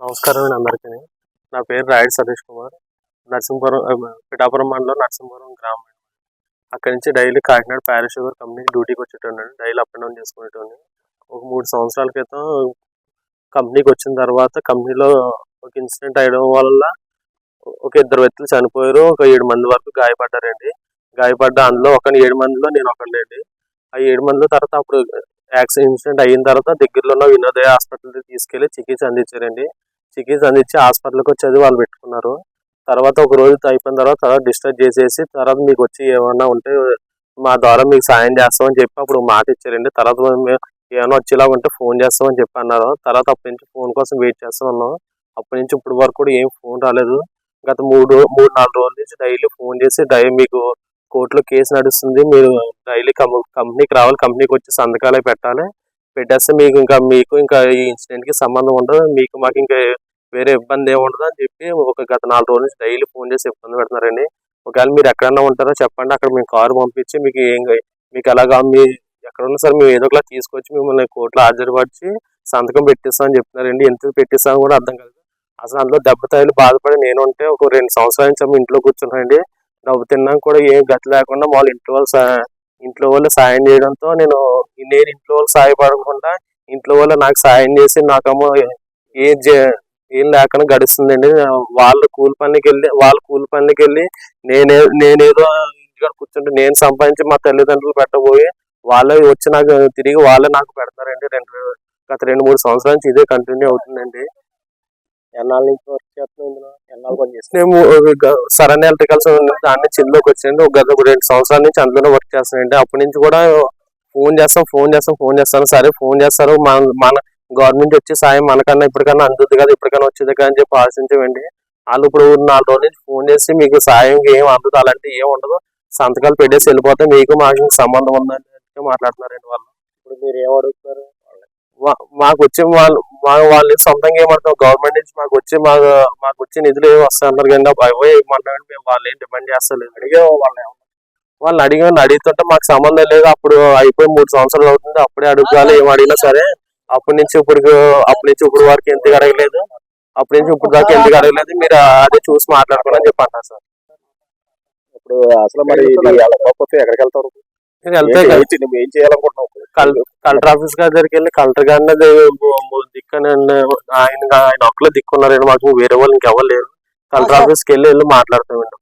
నమస్కారం అండి అందరికీ. నా పేరు రాయుడు సతీష్ కుమార్. నరసింహపురం పిఠాపురం మండలం నరసింహపురం గ్రామం. అక్కడి నుంచి డైలీ కాకినాడ ప్యారిస్ షుగర్ కంపెనీకి డ్యూటీకి వచ్చేటోనండి. డైలీ అప్ అండ్ డౌన్ చేసుకునేటోని. ఒక 3 సంవత్సరాల క్రితం కంపెనీకి వచ్చిన తర్వాత కంపెనీలో ఒక ఇన్సిడెంట్ అయ్యడం వల్ల ఒక 2 వ్యక్తులు చనిపోయారు. ఒక 7 మంది వరకు గాయపడ్డారండి. అందులో 7 మందిలో నేను ఒకడినండి. ఆ 7 మందిలో తర్వాత అప్పుడు ఇన్సిడెంట్ అయిన తర్వాత దగ్గరలో ఉన్న వినోదయ హాస్పిటల్కి తీసుకెళ్లి చికిత్స అందించారండి. చికిత్స అందించి హాస్పిటల్కి వచ్చి వాళ్ళు పెట్టుకున్నారు. తర్వాత ఒక రోజు అయిపోయిన తర్వాత డిశ్చార్జ్ చేసేసి తర్వాత మీకు వచ్చి ఏమన్నా ఉంటే మా ద్వారా మీకు సాయం చేస్తామని చెప్పి అప్పుడు మాట ఇచ్చారండి. తర్వాత ఏమైనా వచ్చేలా ఉంటే ఫోన్ చేస్తామని చెప్పి అన్నారు. తర్వాత అప్పటి నుంచి ఫోన్ కోసం వెయిట్ చేస్తూ ఉన్నాం. అప్పటి నుంచి ఇప్పటి వరకు కూడా ఏం ఫోన్ రాలేదు. గత 3-4 రోజుల నుంచి డైలీ ఫోన్ చేసి మీకు కోర్టులో కేసు నడుస్తుంది, మీరు డైలీ కంపెనీకి రావాలి, కంపెనీకి వచ్చి సంతకాలే పెట్టేస్తే మీకు ఇంకా ఈ ఇన్సిడెంట్ కి సంబంధం ఉండదు, మీకు మాకు ఇంకా వేరే ఇబ్బంది ఏమి ఉండదు అని చెప్పి గత 4 రోజుల నుంచి డైలీ ఫోన్ చేసి ఇబ్బంది పెడుతున్నారండి. ఒకవేళ మీరు ఎక్కడన్నా ఉంటారో చెప్పండి, అక్కడ మేము కారు పంపించి మీకు ఎలాగా ఎక్కడ ఉన్నా సరే మేము ఏదో ఒకలా తీసుకొచ్చి మిమ్మల్ని కోర్టులో హాజరుపరిచి సంతకం పెట్టిస్తామని చెప్తున్నారండి. ఎంత పెట్టిస్తామని కూడా అర్థం కాదు. అసలు అందులో దెబ్బతాయిలు బాధపడి నేను ఉంటే ఒక 2 సంవత్సరాల నుంచి ఇంట్లో కూర్చున్నానండి. డబ్బు తిన్నాక కూడా ఏం గతి లేకుండా వాళ్ళు ఇంట్లో వాళ్ళు సాయం చేయడంతో నేను ఇంట్లో వాళ్ళు సాయపడకుండా ఇంట్లో వాళ్ళు నాకు సాయం చేసి నాకేమో ఏం లేకుండా గడుస్తుందండి. వాళ్ళు కూలి పనికి వెళ్ళి నేనేదో ఇంటికాడ కూర్చుంటే నేను సంపాదించి మా తల్లిదండ్రులు పెట్టబోయి వాళ్ళే వచ్చి వాళ్ళే నాకు పెడతారండి. గత 2-3 సంవత్సరాల నుంచి ఇదే కంటిన్యూ అవుతుందండి. ఎన్నాళ్ళ నుంచి వర్క్ చేస్తున్నాం ఇందులో? ఎన్నాళ్ళు పని చేస్తాం? మేము సరైన ఎలక్ట్రికల్స్ దాన్ని చిల్లోకి వచ్చండి. గత 2 సంవత్సరాల నుంచి అందులోనే వర్క్ చేస్తానండి. అప్పటి నుంచి కూడా ఫోన్ చేస్తాను. సరే ఫోన్ చేస్తారు, మన గవర్నమెంట్ వచ్చే సాయం మనకన్నా ఇప్పటికన్నా అందుతుంది కదా, ఇప్పటికన్నా వచ్చేది కదా అని చెప్పి ఆశించమండి. వాళ్ళు ఇప్పుడు 4 రోజుల నుంచి ఫోన్ చేసి మీకు సాయం ఏం అందుతుంది అలాంటివి ఏం ఉండదు, సంతకాలు పెట్టేసి వెళ్ళిపోతే మీకు మాకు సంబంధం ఉందని మాట్లాడుతున్నారండి వాళ్ళు. ఇప్పుడు మీరు ఏమడుగుతున్నారు? మాకు వచ్చే వాళ్ళు సొంతంగా ఏమంటారు, గవర్నమెంట్ నుంచి మాకు వచ్చే నిధులు ఏమి వస్తాయి అన్నారు కానీ అవే ఏమంటారంటే మేము వాళ్ళు ఏం డిమాండ్ చేస్తలేదు. వాళ్ళని అడుగుతుంటే మాకు సంబంధం లేదు, అప్పుడు అయిపోయి 3 సంవత్సరాలు అవుతుంది, అప్పుడే అడుగుతారు ఏం అడిగినా సరే. అప్పటి నుంచి ఇప్పుడు వరకు ఎందుకు అడగలేదు, అప్పటి నుంచి ఇప్పుడు దాకా ఎందుకు అడగలేదు, మీరు అదే చూసి మాట్లాడుకోండి అని చెప్పి అన్నారు సార్. ఇప్పుడు అసలు మరి ఎక్కడికి వెళ్తారు? ఏం చేయాలనుకుంటున్నావు? కలెక్టర్ ఆఫీస్ దగ్గరికి వెళ్ళి కలెక్టర్ గారిని దిక్కనండి, ఆయన ఒక్కలో దిక్కున్నారండి, మాకు వేరే వాళ్ళు ఇంకెవ్వరు లేరు. కలెక్టర్ ఆఫీస్కి వెళ్ళి మాట్లాడతామండి.